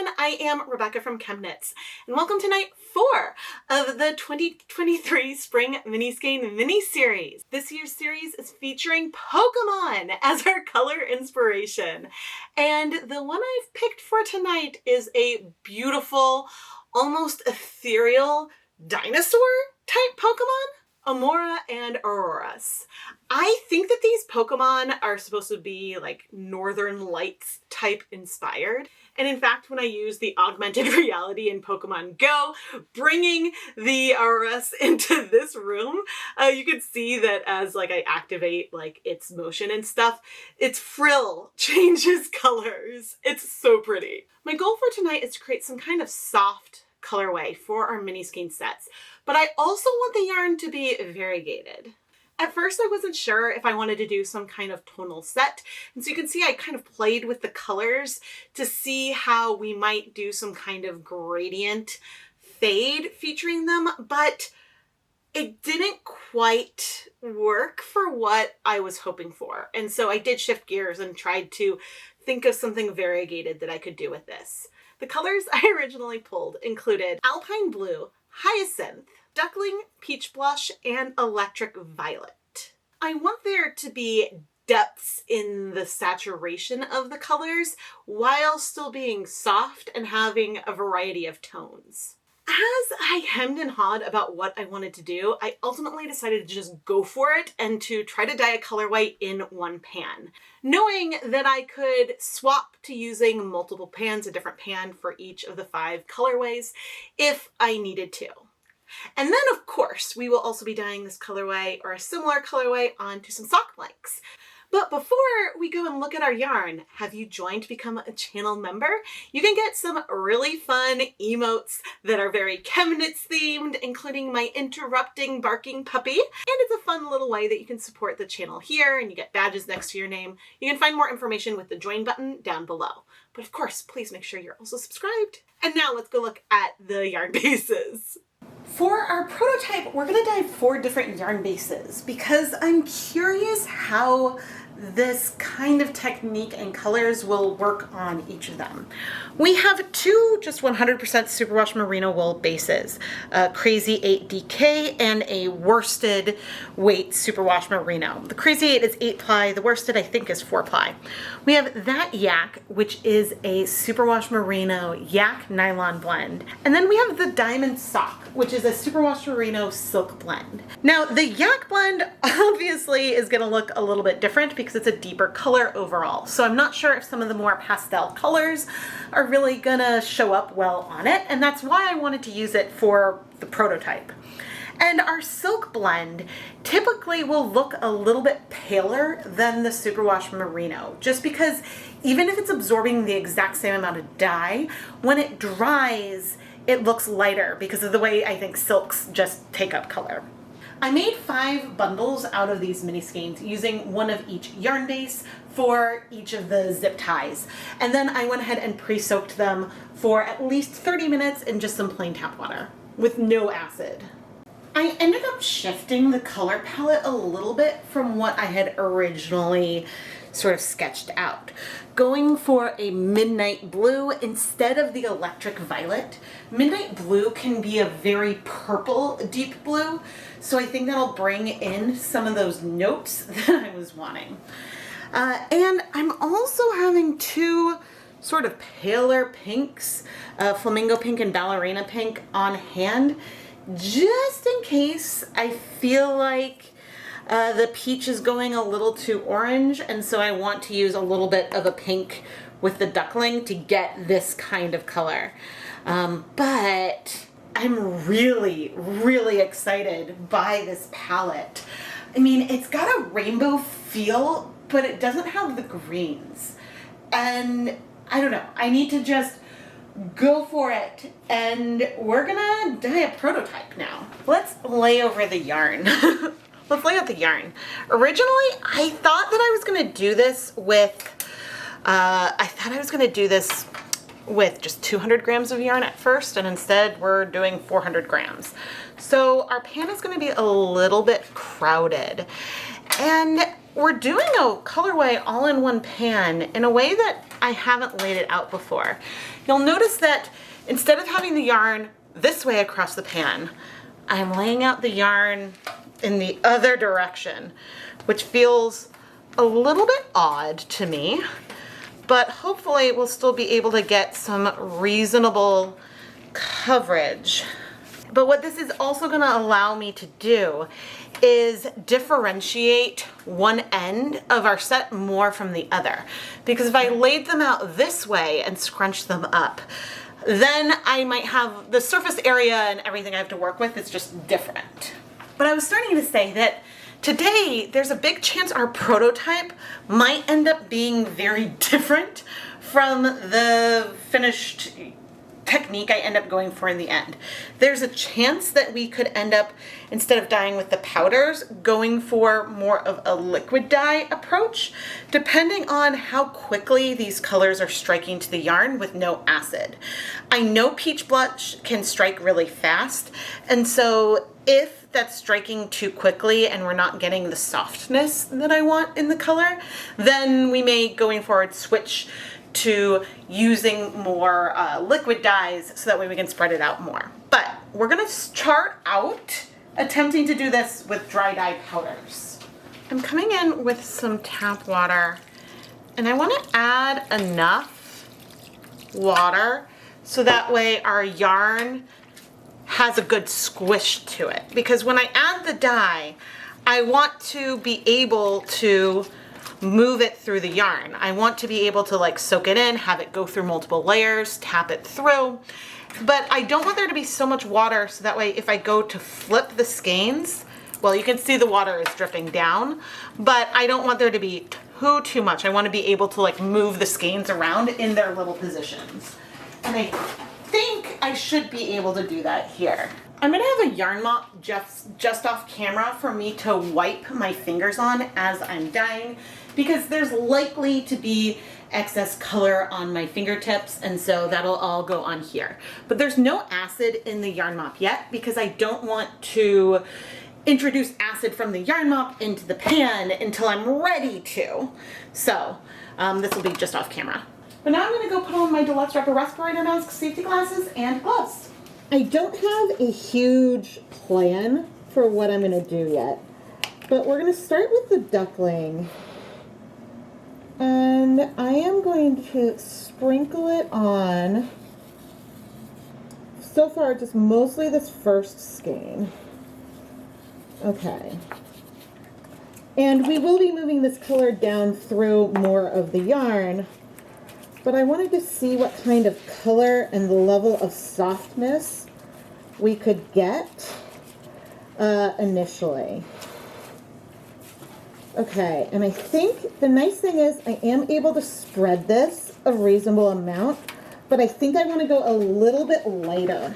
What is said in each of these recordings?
everyone, I am Rebecca from ChemKnits, and welcome to night 4 of the 2023 Spring Mini Skein mini-series. This year's series is featuring Pokemon as our color inspiration, and the one I've picked for tonight is a beautiful, almost ethereal dinosaur-type Pokemon. Amaura and Auroras. I think that these Pokemon are supposed to be like Northern Lights type inspired. And in fact, when I use the augmented reality in Pokemon Go, bringing the Auroras into this room, you can see that as like I activate like its motion and stuff, its frill changes colors. It's so pretty. My goal for tonight is to create some kind of soft colorway for our mini skein sets, but I also want the yarn to be variegated. At first I wasn't sure if I wanted to do some kind of tonal set, and so you can see I kind of played with the colors to see how we might do some kind of gradient fade featuring them, but it didn't quite work for what I was hoping for. And so I did shift gears and tried to think of something variegated that I could do with this. The colors I originally pulled included Alpine Blue, Hyacinth, Duckling, Peach Blush, and Electric Violet. I want there to be depths in the saturation of the colors while still being soft and having a variety of tones. As I hemmed and hawed about what I wanted to do, I ultimately decided to just go for it and to try to dye a colorway in one pan, knowing that I could swap to using multiple pans, a different pan for each of the 5 colorways if I needed to. And then of course, we will also be dyeing this colorway or a similar colorway onto some sock blanks. But before we go and look at our yarn, have you joined to become a channel member? You can get some really fun emotes that are very ChemKnits themed, including my interrupting barking puppy. And it's a fun little way that you can support the channel here, and you get badges next to your name. You can find more information with the join button down below. But of course, please make sure you're also subscribed. And now let's go look at the yarn bases. For our prototype, we're going to dye 4 different yarn bases because I'm curious how this kind of technique and colors will work on each of them. We have 2 just 100% superwash merino wool bases, a Crazy 8 DK and a worsted weight superwash merino. The Crazy 8 is 8 ply, the worsted I think is 4 ply. We have that yak, which is a superwash merino yak nylon blend. And then we have the diamond sock, which is a superwash merino silk blend. Now the yak blend obviously is going to look a little bit different because it's a deeper color overall. So I'm not sure if some of the more pastel colors are really gonna show up well on it, and that's why I wanted to use it for the prototype. And our silk blend typically will look a little bit paler than the superwash merino, just because even if it's absorbing the exact same amount of dye, when it dries, it looks lighter because of the way I think silks just take up color. I made 5 bundles out of these mini skeins using one of each yarn base for each of the zip ties. And then I went ahead and pre-soaked them for at least 30 minutes in just some plain tap water with no acid. I ended up shifting the color palette a little bit from what I had originally sort of sketched out, going for a midnight blue instead of the electric violet. Midnight blue can be a very purple deep blue, so I think that'll bring in some of those notes that I was wanting. And I'm also having 2 sort of paler pinks, Flamingo pink and Ballerina pink on hand, just in case I feel like the peach is going a little too orange, and so I want to use a little bit of a pink with the Duckling to get this kind of color. But I'm really, really excited by this palette. I mean, it's got a rainbow feel, but it doesn't have the greens. And I don't know, I need to just go for it, and we're gonna dye a prototype now. Let's lay over the yarn. Let's lay out the yarn. Originally, I thought that I was gonna do this with, just 200 grams of yarn at first, and instead we're doing 400 grams. So our pan is gonna be a little bit crowded. And we're doing a colorway all in one pan in a way that I haven't laid it out before. You'll notice that instead of having the yarn this way across the pan, I'm laying out the yarn in the other direction, which feels a little bit odd to me, but hopefully we'll still be able to get some reasonable coverage. But what this is also going to allow me to do is differentiate one end of our set more from the other. Because if I laid them out this way and scrunched them up, then I might have the surface area and everything I have to work with is just different. But I was starting to say that today there's a big chance our prototype might end up being very different from the finished technique I end up going for in the end. There's a chance that we could end up, instead of dyeing with the powders, going for more of a liquid dye approach, depending on how quickly these colors are striking to the yarn with no acid. I know peach blush can strike really fast, and so if that's striking too quickly and we're not getting the softness that I want in the color, then we may, going forward, switch to using more liquid dyes so that way we can spread it out more. But we're gonna chart out attempting to do this with dry dye powders. I'm coming in with some tap water, and I want to add enough water so that way our yarn has a good squish to it. Because when I add the dye, I want to be able to move it through the yarn. I want to be able to like soak it in, have it go through multiple layers, tap it through. But I don't want there to be so much water so that way if I go to flip the skeins, well, you can see the water is dripping down, but I don't want there to be too much. I want to be able to like move the skeins around in their little positions. And I think I should be able to do that here. I'm gonna have a yarn mop just off camera for me to wipe my fingers on as I'm dyeing, because there's likely to be excess color on my fingertips, and so that'll all go on here. But there's no acid in the yarn mop yet because I don't want to introduce acid from the yarn mop into the pan until I'm ready to. So this will be just off camera. But now I'm gonna go put on my Deluxe Wrapper respirator mask, safety glasses, and gloves. I don't have a huge plan for what I'm going to do yet, but we're going to start with the duckling. And I am going to sprinkle it on, so far, just mostly this first skein. Okay. And we will be moving this color down through more of the yarn, but I wanted to see what kind of color and the level of softness we could get initially. Okay, and I think the nice thing is I am able to spread this a reasonable amount, but I think I want to go a little bit lighter.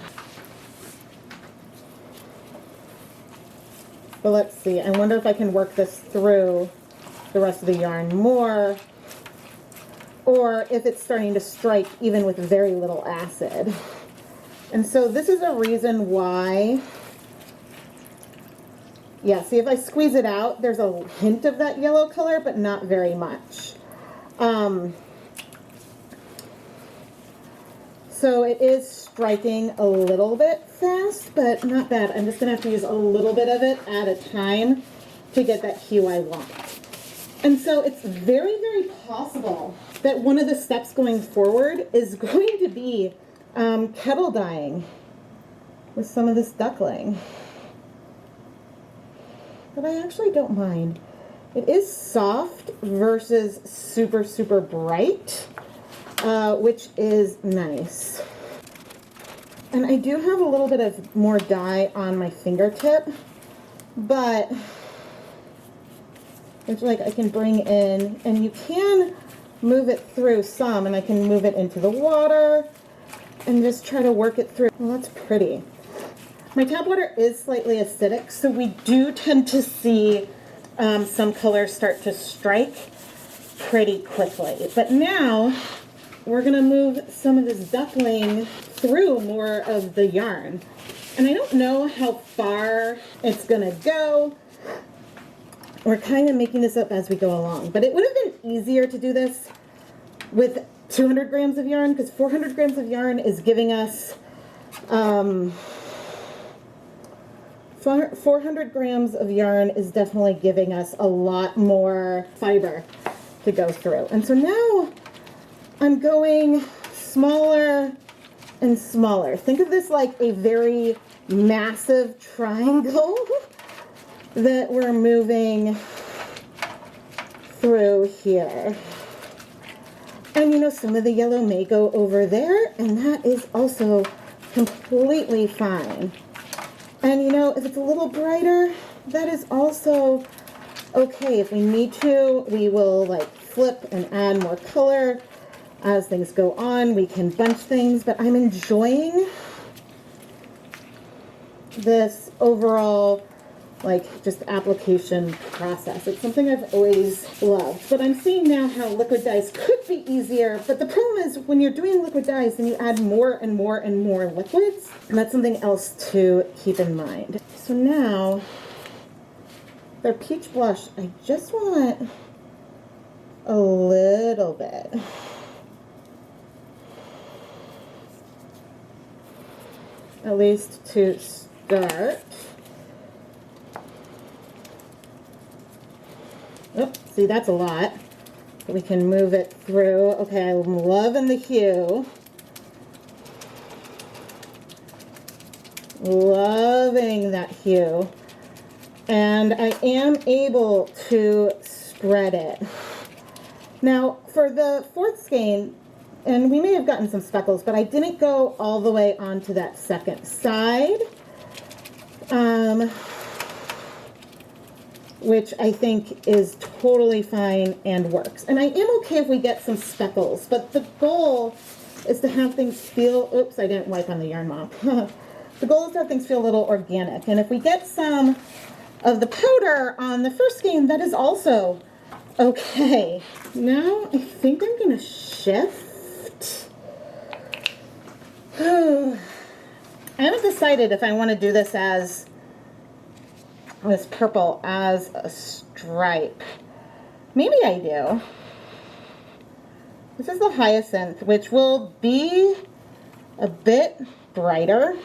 But let's see, I wonder if I can work this through the rest of the yarn more, or if it's starting to strike even with very little acid. And so this is a reason why, yeah, see if I squeeze it out, there's a hint of that yellow color, but not very much. So it is striking a little bit fast, but not bad. I'm just gonna have to use a little bit of it at a time to get that hue I want. And so it's very, very possible that one of the steps going forward is going to be kettle dyeing with some of this duckling. But I actually don't mind. It is soft versus super, super bright, which is nice. And I do have a little bit of more dye on my fingertip, but it's like I can bring in, and you can move it through some, and I can move it into the water and just try to work it through. Well, that's pretty. My tap water is slightly acidic, so we do tend to see some colors start to strike pretty quickly. But now we're gonna move some of this duckling through more of the yarn. And I don't know how far it's gonna go. We're kind of making this up as we go along, but it would have been easier to do this with 200 grams of yarn, because 400 grams of yarn is giving us 400 grams of yarn is definitely giving us a lot more fiber to go through. And so now I'm going smaller and smaller. Think of this like a very massive triangle that we're moving through here. And you know, some of the yellow may go over there, and that is also completely fine. And you know, if it's a little brighter, that is also okay. If we need to, we will like flip and add more color as things go on. We can bunch things, but I'm enjoying this overall like just application process. It's something I've always loved, but I'm seeing now how liquid dyes could be easier. But the problem is when you're doing liquid dyes, then you add more and more and more liquids, and that's something else to keep in mind. So now their peach blush, I just want a little bit. At least to start. Oh, see, that's a lot. We can move it through. Okay, I'm loving the hue. Loving that hue. And I am able to spread it. Now, for the fourth skein, and we may have gotten some speckles, but I didn't go all the way onto that second side. Which I think is totally fine and works. And I am okay if we get some speckles, but the goal is to have things feel, oops, I didn't wipe on the yarn mop. The goal is to have things feel a little organic. And if we get some of the powder on the first skein, that is also okay. Now I think I'm gonna shift. I haven't decided if I want to do this as this purple as a stripe. Maybe I do. This is the Hyacinth, which will be a bit brighter.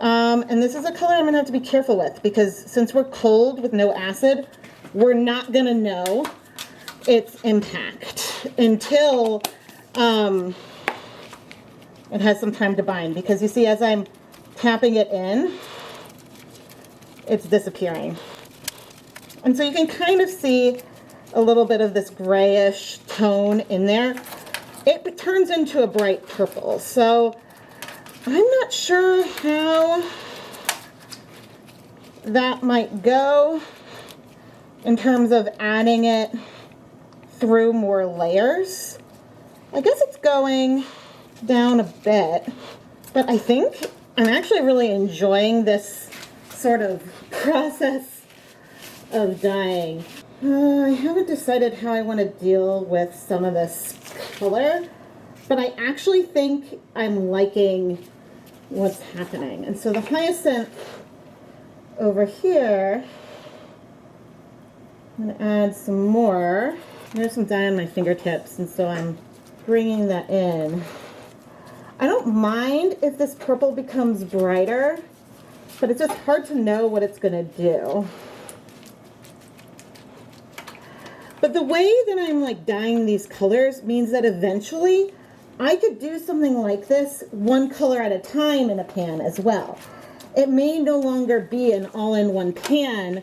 And this is a color I'm gonna have to be careful with, because since we're cold with no acid, we're not gonna know its impact until it has some time to bind. Because you see, as I'm tapping it in, it's disappearing. And so you can kind of see a little bit of this grayish tone in there. It turns into a bright purple. So I'm not sure how that might go in terms of adding it through more layers. I guess it's going down a bit, but I think I'm actually really enjoying this sort of process of dyeing. I haven't decided how I want to deal with some of this color, but I actually think I'm liking what's happening. And so the Hyacinth over here, I'm going to add some more. There's some dye on my fingertips, and so I'm bringing that in. I don't mind if this purple becomes brighter, but it's just hard to know what it's going to do. But the way that I'm like dyeing these colors means that eventually I could do something like this one color at a time in a pan as well. It may no longer be an all-in-one pan.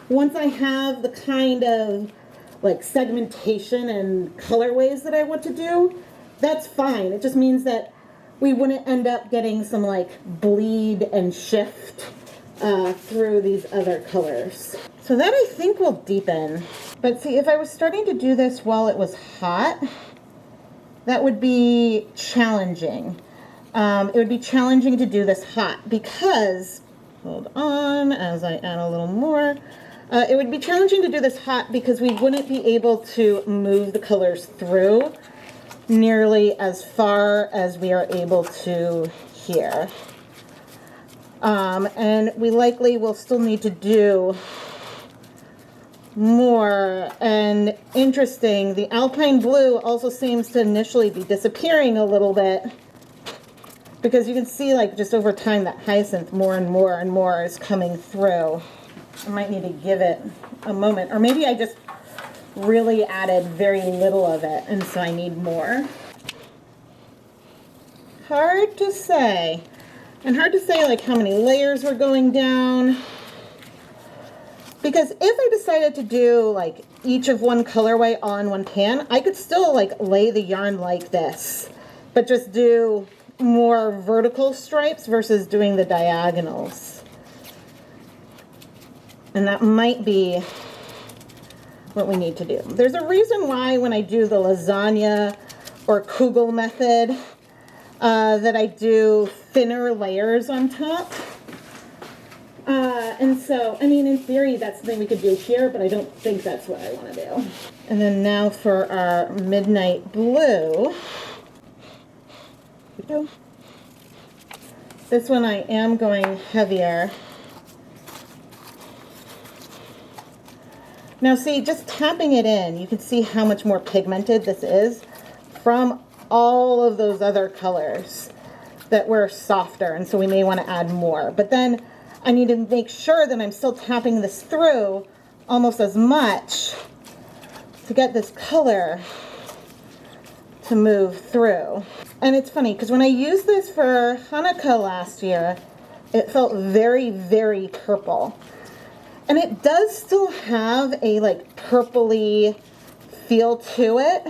Once I have the kind of like segmentation and colorways that I want to do, that's fine. It just means that we wouldn't end up getting some like bleed and shift through these other colors. So that I think will deepen. But see, if I was starting to do this while it was hot, that would be challenging. It would be challenging to do this hot because, hold on as I add a little more, it would be challenging to do this hot because we wouldn't be able to move the colors through nearly as far as we are able to here. And we likely will still need to do more. And interesting, the Alpine blue also seems to initially be disappearing a little bit, because you can see like just over time that Hyacinth more and more and more is coming through. I might need to give it a moment, or maybe I just really added very little of it and so I need more. Hard to say. And hard to say like how many layers we're going down. Because if I decided to do like each of one colorway on one pan, I could still like lay the yarn like this, but just do more vertical stripes versus doing the diagonals. And that might be what we need to do. There's a reason why when I do the lasagna or kugel method that I do thinner layers on top. And so, I mean, in theory, that's something we could do here, but I don't think that's what I want to do. And then now for our midnight blue. This one I am going heavier. Now see, just tapping it in, you can see how much more pigmented this is from all of those other colors that were softer, and so we may want to add more. But then I need to make sure that I'm still tapping this through almost as much to get this color to move through. And it's funny, because when I used this for Hanukkah last year, it felt very, very purple. And it does still have a like purpley feel to it,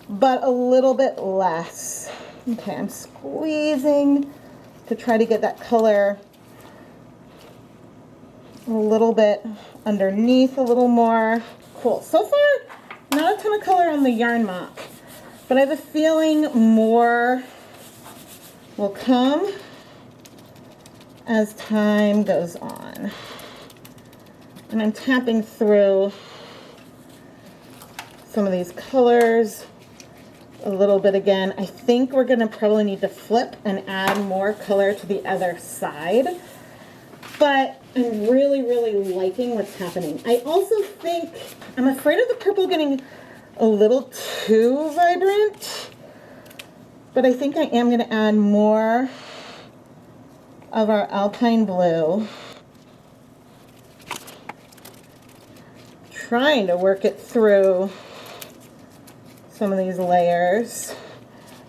but a little bit less. Okay, I'm squeezing to try to get that color a little bit underneath, a little more. Cool. So far, not a ton of color on the yarn mop, but I have a feeling more will come as time goes on. And I'm tapping through some of these colors a little bit again. I think we're going to probably need to flip and add more color to the other side. But I'm really, really liking what's happening. I also think, I'm afraid of the purple getting a little too vibrant, but I think I am going to add more of our Alpine blue. Trying to work it through some of these layers.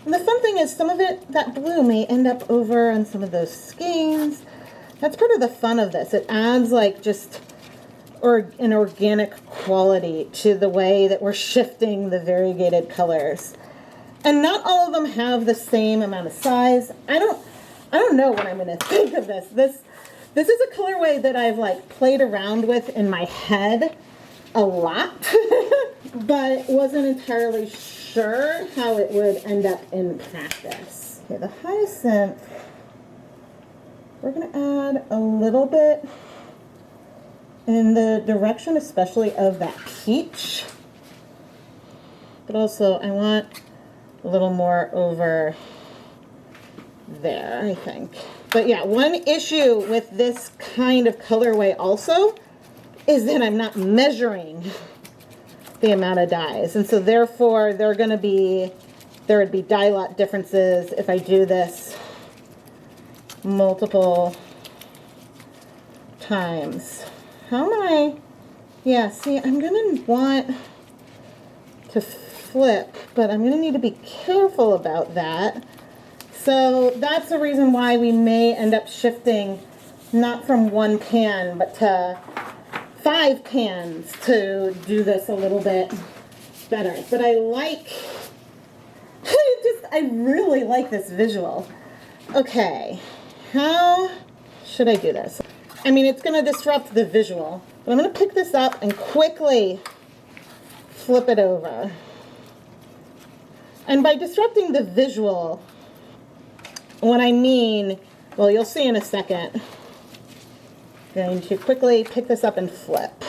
And the fun thing is some of it, that blue may end up over on some of those skeins. That's part of the fun of this. It adds like just an organic quality to the way that we're shifting the variegated colors. And not all of them have the same amount of size. I don't know what I'm going to think of this. This is a colorway that I've like played around with in my head a lot, but wasn't entirely sure how it would end up in practice. Okay, the Hyacinth, we're going to add a little bit in the direction especially of that peach, but also I want a little more over there, I think. But yeah, one issue with this kind of colorway also is that I'm not measuring the amount of dyes, and so therefore there would be dye lot differences if I do this multiple times. How am I? Yeah, see, I'm gonna want to flip, but I'm gonna need to be careful about that. So that's the reason why we may end up shifting not from one pan, but to 5 pans to do this a little bit better. But I like, I really like this visual. Okay, how should I do this? I mean, it's going to disrupt the visual, but I'm going to pick this up and quickly flip it over. And by disrupting the visual, what I mean, well, you'll see in a second. I'm going to quickly pick this up and flip.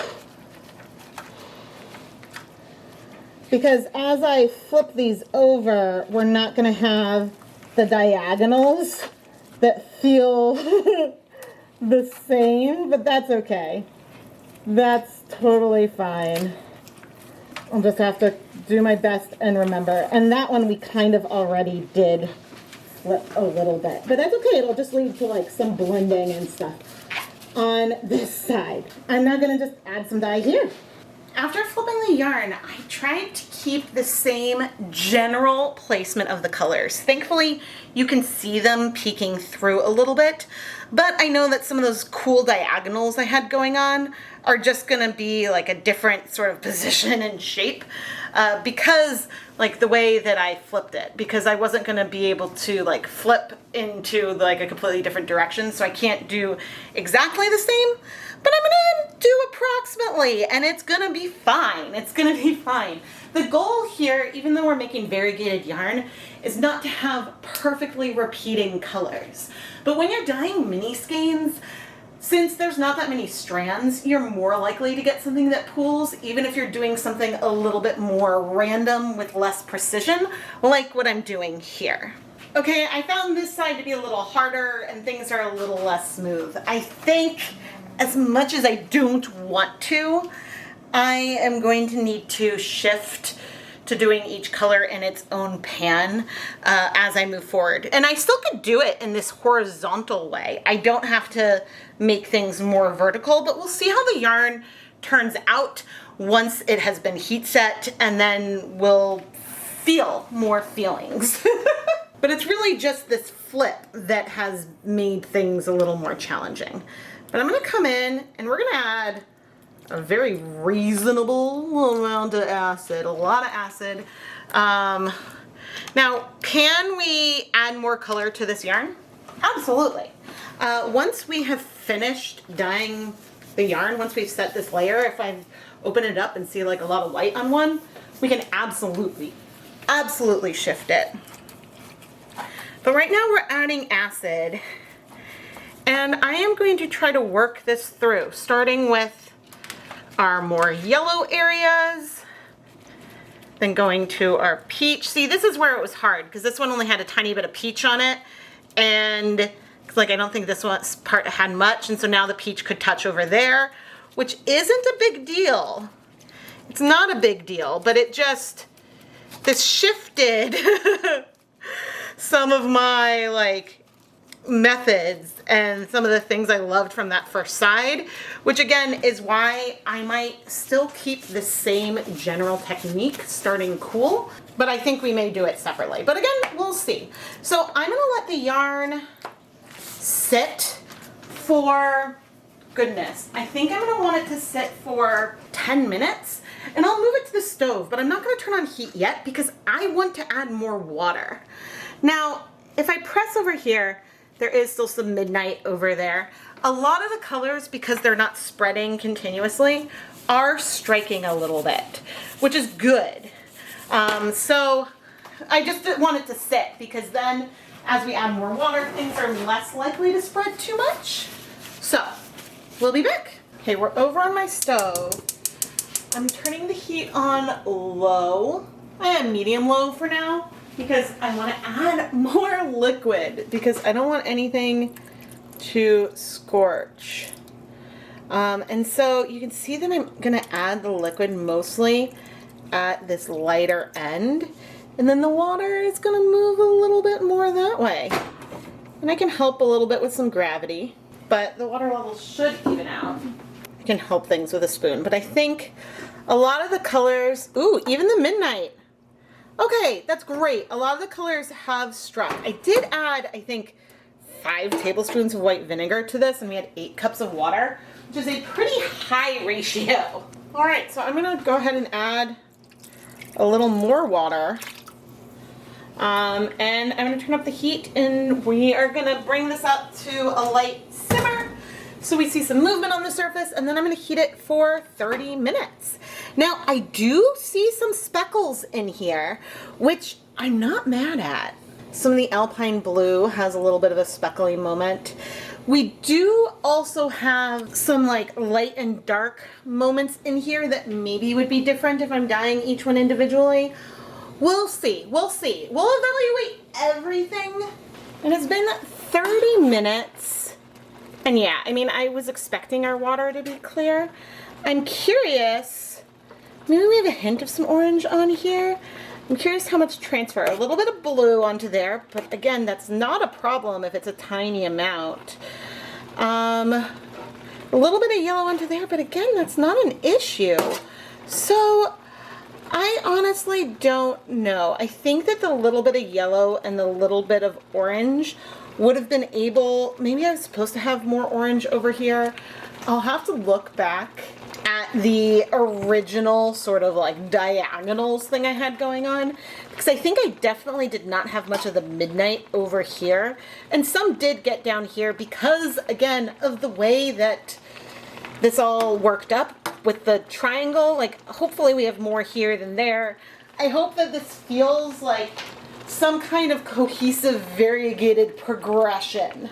Because as I flip these over, we're not going to have the diagonals that feel the same, but that's okay. That's totally fine. I'll just have to do my best and remember. And that one we kind of already did flip a little bit. But that's okay. It'll just lead to like some blending and stuff on this side. I'm now going to just add some dye here. After flipping the yarn, I tried to keep the same general placement of the colors. Thankfully, you can see them peeking through a little bit, but I know that some of those cool diagonals I had going on are just gonna be like a different sort of position and shape because like the way that I flipped it, because I wasn't gonna be able to like flip into like a completely different direction, so I can't do exactly the same. But I'm gonna do approximately, and it's gonna be fine. It's gonna be fine. The goal here, even though we're making variegated yarn, is not to have perfectly repeating colors. But when you're dyeing mini skeins, since there's not that many strands, you're more likely to get something that pools, even if you're doing something a little bit more random with less precision, like what I'm doing here. Okay, I found this side to be a little harder and things are a little less smooth. I think, as much as I don't want to, I am going to need to shift to doing each color in its own pan as I move forward. And I still could do it in this horizontal way. I don't have to make things more vertical, but we'll see how the yarn turns out once it has been heat set, and then we'll feel more feelings. But it's really just this flip that has made things a little more challenging. But I'm gonna come in and we're gonna add a very reasonable amount of acid, a lot of acid. Now, can we add more color to this yarn? Absolutely. Once we have finished dyeing the yarn, once we've set this layer, if I open it up and see like a lot of white on one, we can absolutely shift it. But right now we're adding acid. And I am going to try to work this through, starting with our more yellow areas, then going to our peach. See, this is where it was hard, because this one only had a tiny bit of peach on it, and like I don't think this one part had much, and so now the peach could touch over there, which isn't a big deal. It's not a big deal, but it just, this shifted some of my like methods and some of the things I loved from that first side, which again is why I might still keep the same general technique starting cool, but I think we may do it separately. But again, we'll see. So I'm gonna let the yarn sit for, goodness, I think I'm gonna want it to sit for 10 minutes, and I'll move it to the stove, but I'm not gonna turn on heat yet because I want to add more water. Now, if I press over here, there is still some midnight over there. A lot of the colors, because they're not spreading continuously, are striking a little bit, which is good. So I just didn't want it to sit, because then as we add more water, things are less likely to spread too much. So we'll be back. Okay, we're over on my stove. I'm turning the heat on low. I am medium low for now, because I want to add more liquid, because I don't want anything to scorch. And so you can see that I'm going to add the liquid mostly at this lighter end, and then the water is going to move a little bit more that way. And I can help a little bit with some gravity, but the water level should even out. I can help things with a spoon, but I think a lot of the colors, ooh, even the midnight. Okay, that's great. A lot of the colors have struck. I did add, I think, 5 tablespoons of white vinegar to this, and we had 8 cups of water, which is a pretty high ratio. All right, so I'm gonna go ahead and add a little more water. And I'm gonna turn up the heat, and we are gonna bring this up to a light simmer so we see some movement on the surface, and then I'm gonna heat it for 30 minutes. Now, I do see some speckles in here, which I'm not mad at. Some of the Alpine blue has a little bit of a speckly moment. We do also have some like light and dark moments in here that maybe would be different if I'm dyeing each one individually. We'll see, we'll see. We'll evaluate everything. And it's been 30 minutes. And yeah, I mean, I was expecting our water to be clear, I'm curious, maybe we have a hint of some orange on here. I'm curious how much transfer. A little bit of blue onto there, but again, that's not a problem if it's a tiny amount. A little bit of yellow onto there, but again, that's not an issue. So I honestly don't know. I think that the little bit of yellow and the little bit of orange would have been able, maybe I was supposed to have more orange over here. I'll have to look back at the original sort of like diagonals thing I had going on, because I think I definitely did not have much of the midnight over here, and some did get down here because, again, of the way that this all worked up with the triangle. Like, hopefully we have more here than there. I hope that this feels like some kind of cohesive, variegated progression.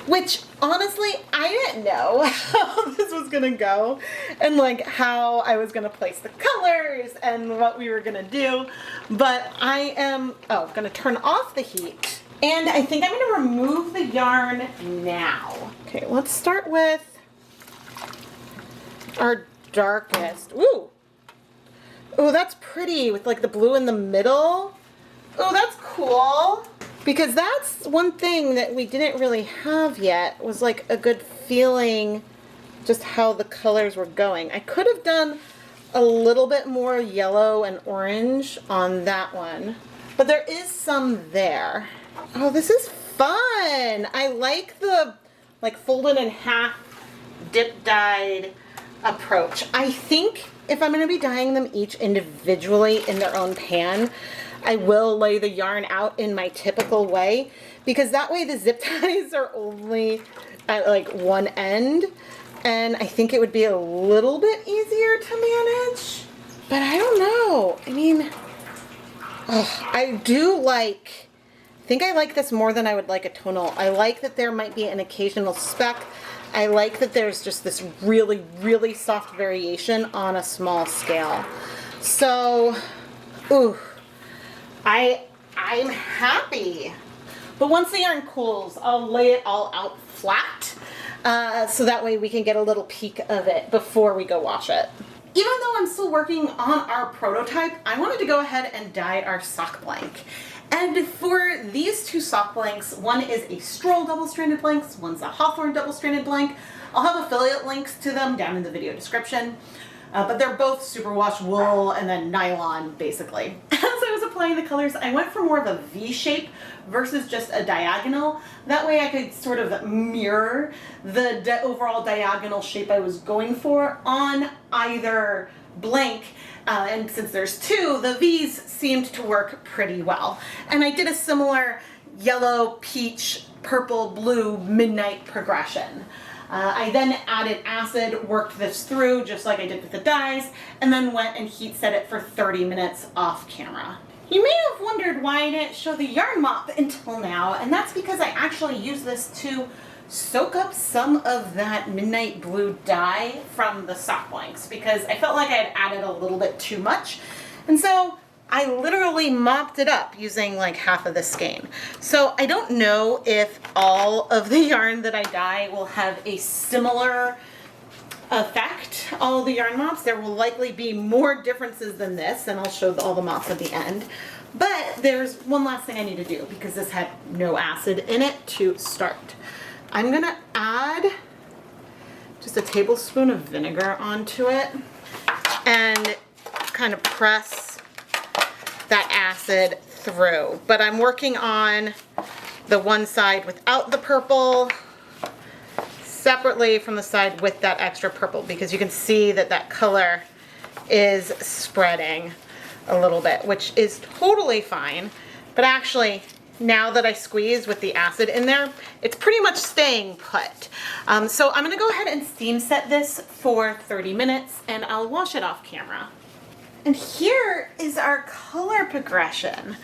Which, honestly, I didn't know how this was gonna go and like how I was gonna place the colors and what we were gonna do. But I am, gonna turn off the heat. And I think I'm gonna remove the yarn now. Okay, let's start with our darkest. Ooh. Ooh, that's pretty with like the blue in the middle. Oh, that's cool. Because that's one thing that we didn't really have yet, was like a good feeling just how the colors were going. I could have done a little bit more yellow and orange on that one, but there is some there. Oh, this is fun. I like the like folded in half dip dyed approach. I think if I'm going to be dyeing them each individually in their own pan, I will lay the yarn out in my typical way, because that way the zip ties are only at like one end, and I think it would be a little bit easier to manage. But I don't know. I mean, I think I like this more than I would like a tonal. I like that there might be an occasional speck. I like that there's just this really, really soft variation on a small scale. So, ooh. I'm happy. But once the yarn cools, I'll lay it all out flat, so that way we can get a little peek of it before we go wash it. Even though I'm still working on our prototype, I wanted to go ahead and dye our sock blank. And for these two sock blanks, one is a Stroll double-stranded blank, one's a Hawthorne double-stranded blank. I'll have affiliate links to them down in the video description. But they're both superwash wool and then nylon, basically. As I was applying the colors, I went for more of a V shape versus just a diagonal. That way I could sort of mirror the overall diagonal shape I was going for on either blank. And since there's two, the V's seemed to work pretty well. And I did a similar yellow, peach, purple, blue, midnight progression. I then added acid, worked this through just like I did with the dyes, and then went and heat set it for 30 minutes off camera. You may have wondered why I didn't show the yarn mop until now, and that's because I actually used this to soak up some of that midnight blue dye from the sock blanks, because I felt like I had added a little bit too much. And so I literally mopped it up using like half of the skein. So I don't know if all of the yarn that I dye will have a similar effect, all the yarn mops. There will likely be more differences than this, and I'll show all the mops at the end. But there's one last thing I need to do, because this had no acid in it to start. I'm gonna add just a tablespoon of vinegar onto it and kind of press that acid through. But I'm working on the one side without the purple separately from the side with that extra purple, because you can see that that color is spreading a little bit, which is totally fine. But actually, now that I squeeze with the acid in there, it's pretty much staying put. So I'm gonna go ahead and steam set this for 30 minutes and I'll wash it off camera. And here is our color progression,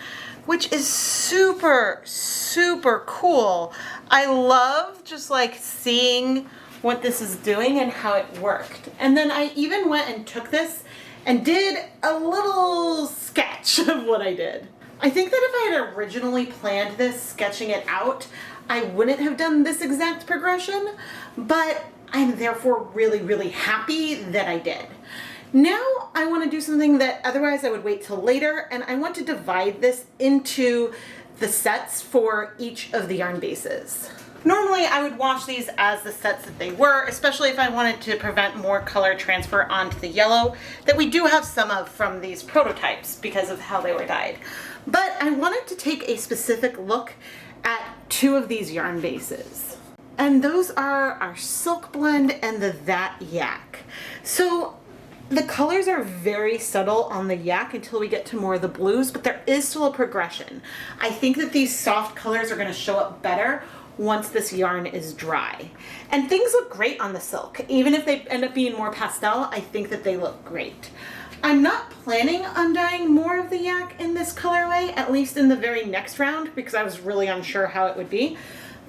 which is super, super cool. I love just like seeing what this is doing and how it worked. And then I even went and took this and did a little sketch of what I did. I think that if I had originally planned this, sketching it out, I wouldn't have done this exact progression, but I'm therefore really, really happy that I did. Now I want to do something that otherwise I would wait till later, and I want to divide this into the sets for each of the yarn bases. Normally I would wash these as the sets that they were, especially if I wanted to prevent more color transfer onto the yellow that we do have some of from these prototypes because of how they were dyed. But I wanted to take a specific look at two of these yarn bases. And those are our Silk Blend and the That Yak. So the colors are very subtle on the yak until we get to more of the blues, but there is still a progression. I think that these soft colors are going to show up better once this yarn is dry. And things look great on the silk. Even if they end up being more pastel, I think that they look great. I'm not planning on dyeing more of the yak in this colorway, at least in the very next round, because I was really unsure how it would be.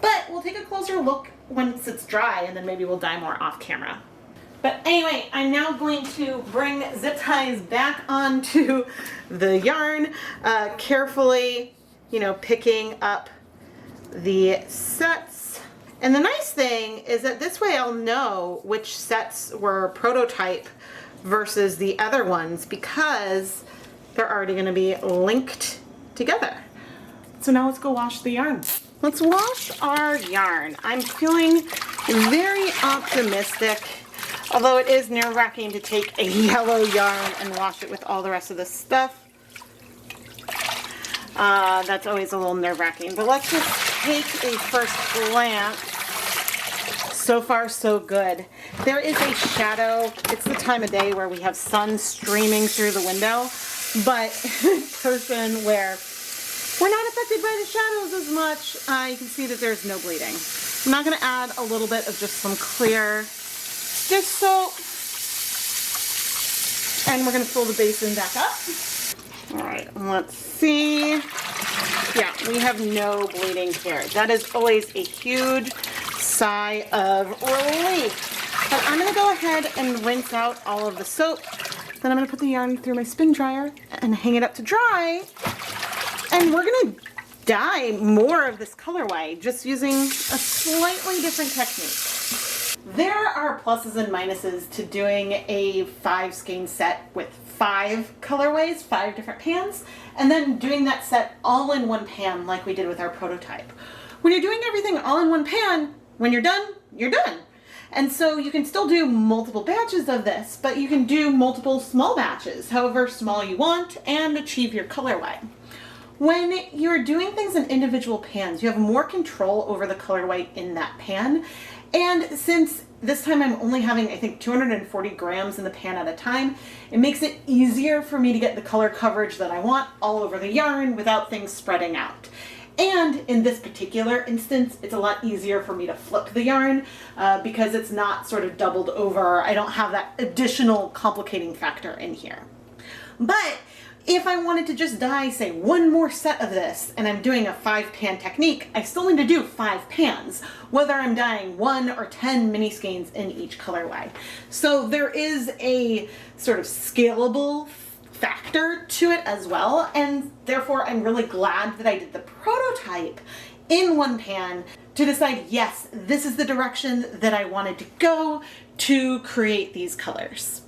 But we'll take a closer look once it's dry, and then maybe we'll dye more off camera. But anyway, I'm now going to bring zip ties back onto the yarn, carefully, picking up the sets. And the nice thing is that this way I'll know which sets were prototype versus the other ones because they're already going to be linked together. So now let's go wash the yarn. Let's wash our yarn. I'm feeling very optimistic, although it is nerve-wracking to take a yellow yarn and wash it with all the rest of the stuff. That's always a little nerve-wracking, but let's just take a first glance. So far, so good. There is a shadow. It's the time of day where we have sun streaming through the window, but person where we're not affected by the shadows as much. You can see that there's no bleeding. I'm not going to add a little bit of just some clear dish soap, and we're going to fill the basin back up. All right, let's see. Yeah, we have no bleeding here. That is always a huge sigh of relief. But I'm going to go ahead and rinse out all of the soap. Then I'm going to put the yarn through my spin dryer and hang it up to dry. And we're going to dye more of this colorway just using a slightly different technique. There are pluses and minuses to doing a 5 skein set with 5 colorways, 5 different pans, and then doing that set all in one pan like we did with our prototype. When you're doing everything all in one pan, when you're done, you're done. And so you can still do multiple batches of this, but you can do multiple small batches, however small you want, and achieve your colorway. When you're doing things in individual pans, you have more control over the colorway in that pan. And since this time I'm only having, I think, 240 grams in the pan at a time, it makes it easier for me to get the color coverage that I want all over the yarn without things spreading out. And in this particular instance, it's a lot easier for me to flip the yarn because it's not sort of doubled over. I don't have that additional complicating factor in here. But if I wanted to just dye, say, one more set of this, and I'm doing a 5-pan technique, I still need to do 5 pans, whether I'm dyeing 1 or 10 mini skeins in each colorway. So there is a sort of scalable factor to it as well, and therefore I'm really glad that I did the prototype in one pan to decide, yes, this is the direction that I wanted to go to create these colors.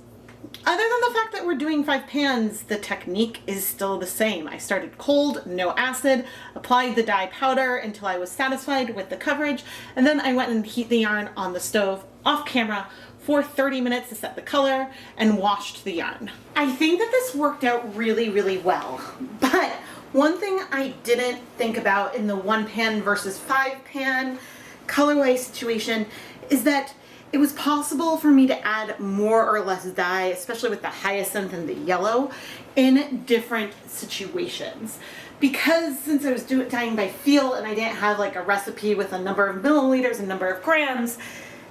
Other than the fact that we're doing 5 pans, the technique is still the same. I started cold, no acid, applied the dye powder until I was satisfied with the coverage, and then I went and heat the yarn on the stove off camera for 30 minutes to set the color and washed the yarn. I think that this worked out really, really well, but one thing I didn't think about in the 1 pan versus 5 pan colorway situation is that it was possible for me to add more or less dye, especially with the hyacinth and the yellow, in different situations. Because since I was dyeing by feel and I didn't have like a recipe with a number of milliliters and number of grams,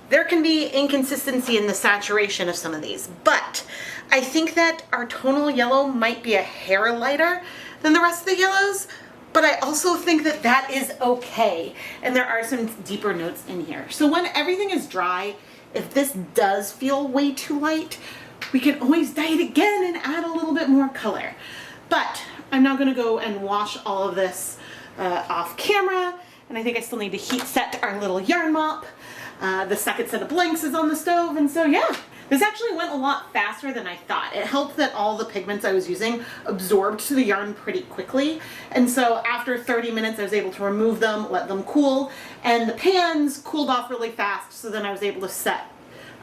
there can be inconsistency in the saturation of some of these. But I think that our tonal yellow might be a hair lighter than the rest of the yellows, but I also think that that is okay. And there are some deeper notes in here. So when everything is dry, if this does feel way too light, we can always dye it again and add a little bit more color. But I'm now gonna go and wash all of this off camera, And I think I still need to heat set our little yarn mop. The second set of blanks is on the stove, and so yeah. This actually went a lot faster than I thought. It helped that all the pigments I was using absorbed to the yarn pretty quickly. And so after 30 minutes, I was able to remove them, let them cool, and the pans cooled off really fast, so then I was able to set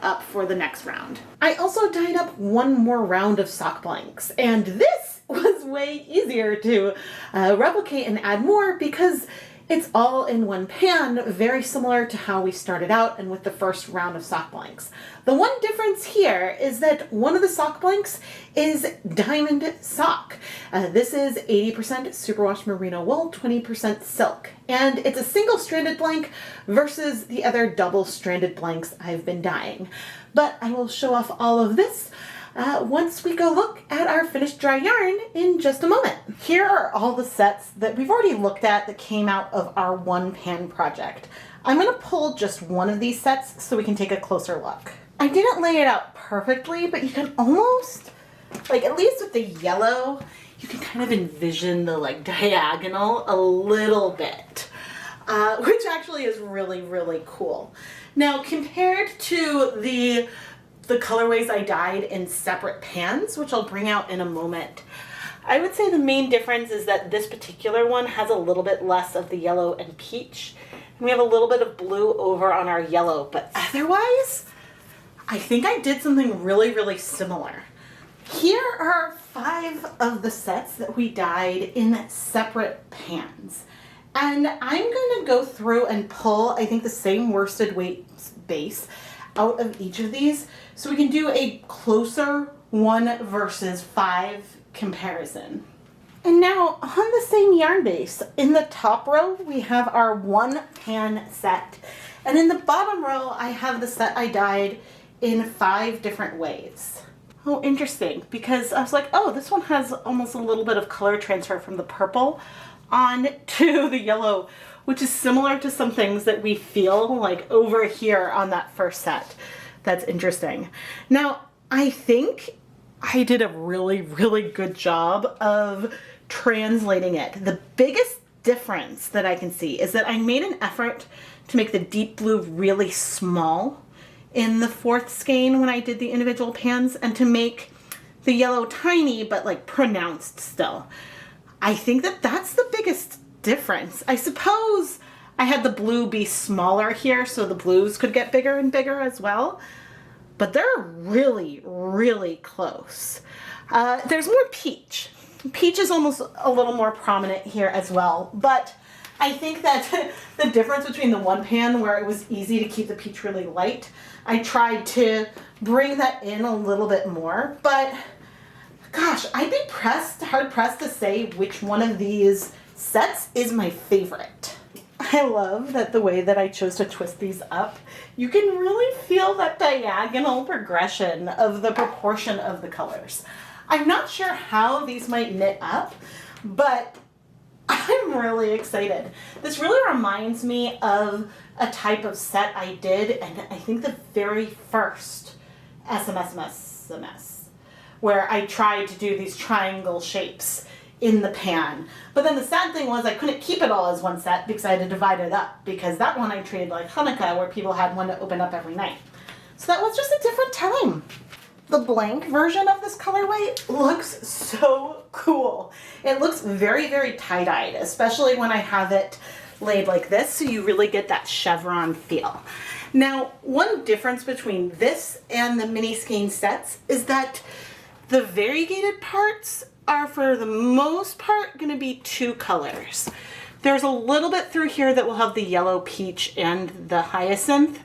up for the next round. I also dyed up one more round of sock blanks, and this was way easier to replicate and add more because it's all in one pan, very similar to how we started out and with the first round of sock blanks. The one difference here is that one of the sock blanks is diamond sock. This is 80% superwash merino wool, 20% silk. And it's a single-stranded blank versus the other double-stranded blanks I've been dyeing. But I will show off all of this once we go look at our finished dry yarn in just a moment. Here are all the sets that we've already looked at that came out of our one pan project. I'm going to pull just one of these sets so we can take a closer look. I didn't lay it out perfectly, but you can almost, like at least with the yellow, you can kind of envision the like diagonal a little bit, which actually is really, really cool. Now compared to the colorways I dyed in separate pans, which I'll bring out in a moment, I would say the main difference is that this particular one has a little bit less of the yellow and peach, and we have a little bit of blue over on our yellow, but otherwise, I think I did something really, really similar. Here are 5 of the sets that we dyed in separate pans. And I'm going to go through and pull, I think, the same worsted weight base out of each of these so we can do a closer 1 versus 5 comparison. And now on the same yarn base, in the top row we have our one pan set, and in the bottom row I have the set I dyed in 5 different ways. Oh, interesting, because I was like, oh, this one has almost a little bit of color transfer from the purple on to the yellow, which is similar to some things that we feel like over here on that first set. That's interesting. Now, I think I did a really, really good job of translating it. The biggest difference that I can see is that I made an effort to make the deep blue really small in the 4th skein when I did the individual pans, and to make the yellow tiny but like pronounced still. I think that that's the biggest difference. I suppose I had the blue be smaller here so the blues could get bigger and bigger as well, but they're really, really close. There's more peach. Peach is almost a little more prominent here as well, but I think that the difference between the one pan where it was easy to keep the peach really light, I tried to bring that in a little bit more, but gosh, I'd be hard pressed to say which one of these sets is my favorite. I love that the way that I chose to twist these up, you can really feel that diagonal progression of the proportion of the colors. I'm not sure how these might knit up, but I'm really excited. This really reminds me of a type of set I did, and I think the very first SMSMS, where I tried to do these triangle shapes in the pan. But then the sad thing was I couldn't keep it all as one set because I had to divide it up, because that one I treated like Hanukkah, where people had one to open up every night. So that was just a different time. The blank version of this colorway looks so cool. It looks very, very tie-dyed, especially when I have it laid like this, so you really get that chevron feel. Now, one difference between this and the mini skein sets is that the variegated parts are, for the most part, going to be 2 colors. There's a little bit through here that will have the yellow, peach, and the hyacinth,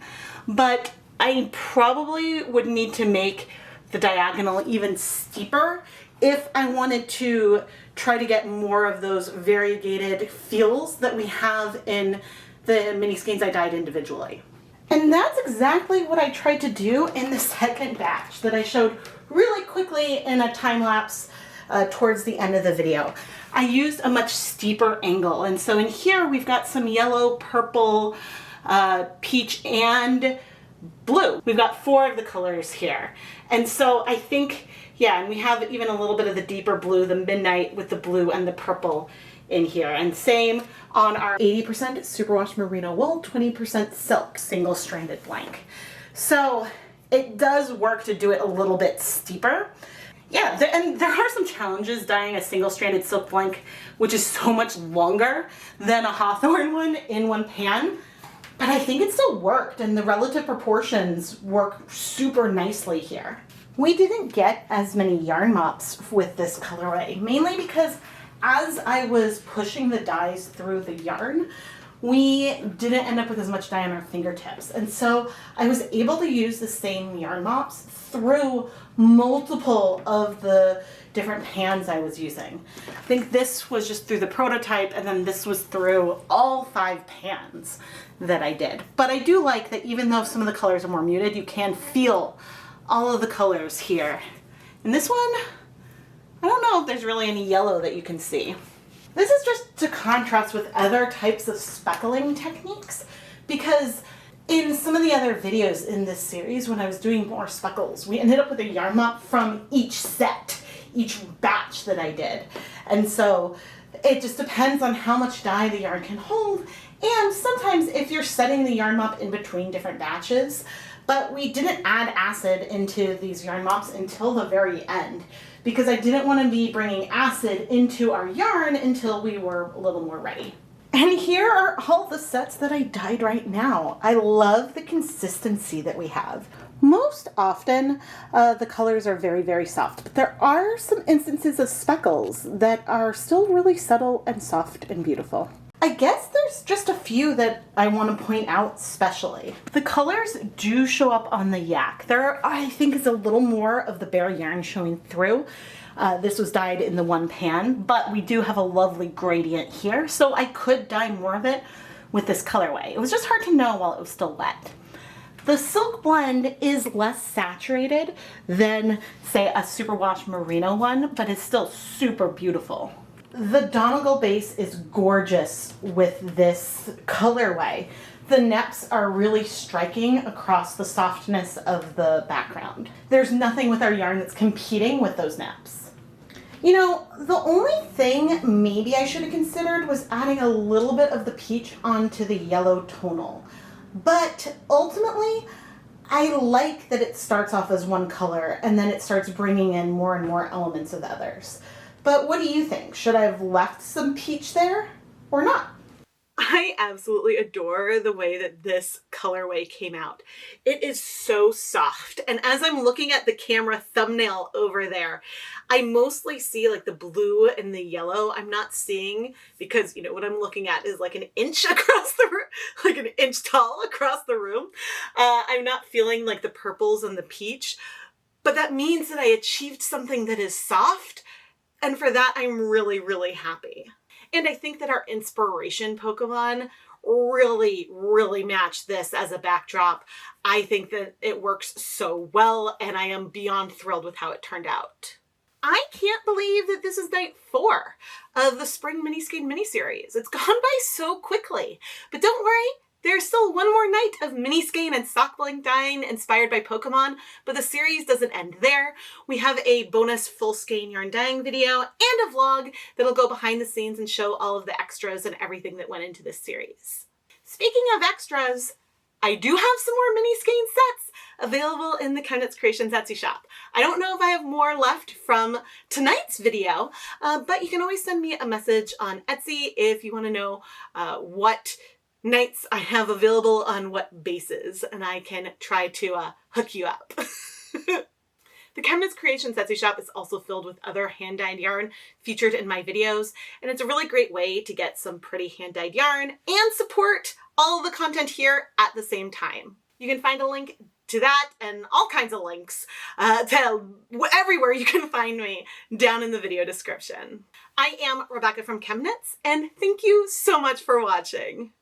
but I probably would need to make the diagonal even steeper if I wanted to try to get more of those variegated feels that we have in the mini skeins I dyed individually. And that's exactly what I tried to do in the second batch that I showed really quickly in a time lapse towards the end of the video. I used a much steeper angle, and so in here we've got some yellow, purple, peach, and blue. We've got 4 of the colors here. And so I think, yeah, and we have even a little bit of the deeper blue, the midnight with the blue and the purple in here. And same on our 80% superwash merino wool, 20% silk, single-stranded blank. So it does work to do it a little bit steeper. Yeah, and there are some challenges dyeing a single-stranded silk blank, which is so much longer than a hawthorn one in one pan. But I think it still worked, and the relative proportions work super nicely here. We didn't get as many yarn mops with this colorway, mainly because as I was pushing the dyes through the yarn, we didn't end up with as much dye on our fingertips. And so I was able to use the same yarn mops through multiple of the different pans I was using. I think this was just through the prototype, and then this was through all 5 pans that I did. But I do like that even though some of the colors are more muted, you can feel all of the colors here. And this one, I don't know if there's really any yellow that you can see. This is just to contrast with other types of speckling techniques, because in some of the other videos in this series, when I was doing more speckles, we ended up with a yarn mop from each set, each batch that I did. And so it just depends on how much dye the yarn can hold, and sometimes if you're setting the yarn mop in between different batches. But we didn't add acid into these yarn mops until the very end, because I didn't want to be bringing acid into our yarn until we were a little more ready. And here are all the sets that I dyed right now. I love the consistency that we have. Most often, the colors are very, very soft, but there are some instances of speckles that are still really subtle and soft and beautiful. I guess there's just a few that I want to point out specially. The colors do show up on the yak. There, I think, is a little more of the bare yarn showing through. This was dyed in the one pan, but we do have a lovely gradient here, so I could dye more of it with this colorway. It was just hard to know while it was still wet. The silk blend is less saturated than, say, a superwash merino one, but it's still super beautiful. The Donegal base is gorgeous with this colorway. The neps are really striking across the softness of the background. There's nothing with our yarn that's competing with those neps. You know, the only thing maybe I should have considered was adding a little bit of the peach onto the yellow tonal. But ultimately, I like that it starts off as one color and then it starts bringing in more and more elements of the others. But what do you think? Should I have left some peach there or not? I absolutely adore the way that this colorway came out. It is so soft. And as I'm looking at the camera thumbnail over there, I mostly see like the blue and the yellow. I'm not seeing, because you know what I'm looking at is like an inch across the room, like an inch tall across the room. I'm not feeling like the purples and the peach, but that means that I achieved something that is soft. And for that, I'm really, really happy. And I think that our inspiration Pokemon really, really match this as a backdrop. I think that it works so well, and I am beyond thrilled with how it turned out. I can't believe that this is night 4 of the Spring Mini Skein mini-series. It's gone by so quickly, but don't worry. There's still one more night of mini skein and sock blank dyeing inspired by Pokemon, but the series doesn't end there. We have a bonus full skein yarn dyeing video and a vlog that'll go behind the scenes and show all of the extras and everything that went into this series. Speaking of extras, I do have some more mini skein sets available in the ChemKnits Creations Etsy shop. I don't know if I have more left from tonight's video, but you can always send me a message on Etsy if you want to know what nights I have available on what bases, and I can try to hook you up. The ChemKnits Creations Etsy shop is also filled with other hand-dyed yarn featured in my videos, and it's a really great way to get some pretty hand-dyed yarn and support all of the content here at the same time. You can find a link to that and all kinds of links to everywhere you can find me down in the video description. I am Rebecca from ChemKnits, and thank you so much for watching.